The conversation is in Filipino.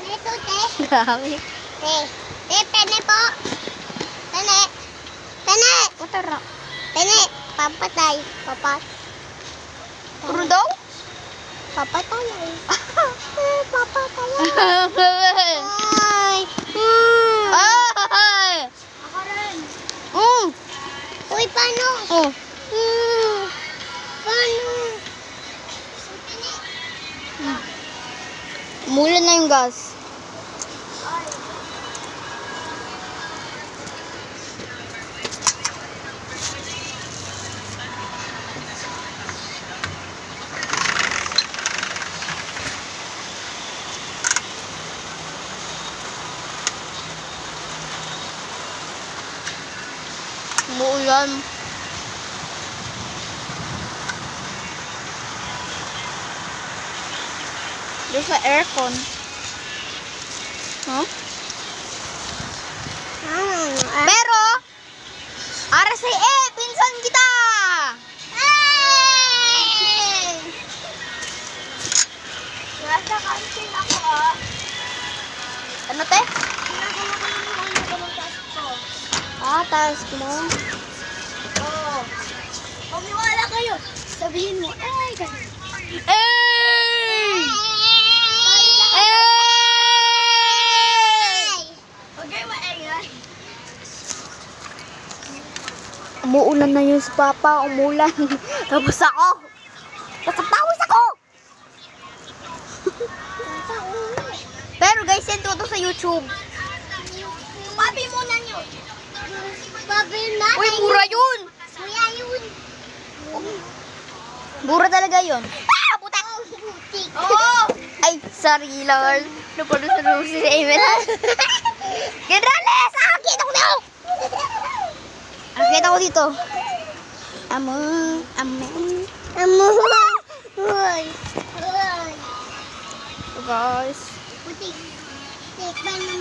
Ito, te. Grabe. Te. Te, pene po. Pene. Pene. Utara. Pene. Papatay. Puro daw? Papatay. Papatay. Ay. Ay! Ako rin. Mm. Uy, paano? Oh. Paano? Umulan na yung gas. Umuulan. Doon sa aircon. Huh? Pero, RCA, pinsan kita! Nasa kantin ako ah. Ano te? Taas mo. Oo. Pagniwala kayo. Sabihin mo, ay, ganun. Ay! Okay, maingay. Umuulan na yun si Papa, umulan. Tapos ako. Nakatawis ako! Pero guys, send ko to sa YouTube. Papi muna nyo. Papi na. Uy, mura yun! Kuya yun. Mura talaga yun. Ah! Putak! Putik. Oh! Ay, sorry, Lord. Napalo sa room si Amen. Generales! Akit ako dito! Akit ako dito. Amen. Hoy. So guys. Putik. Putik. Paano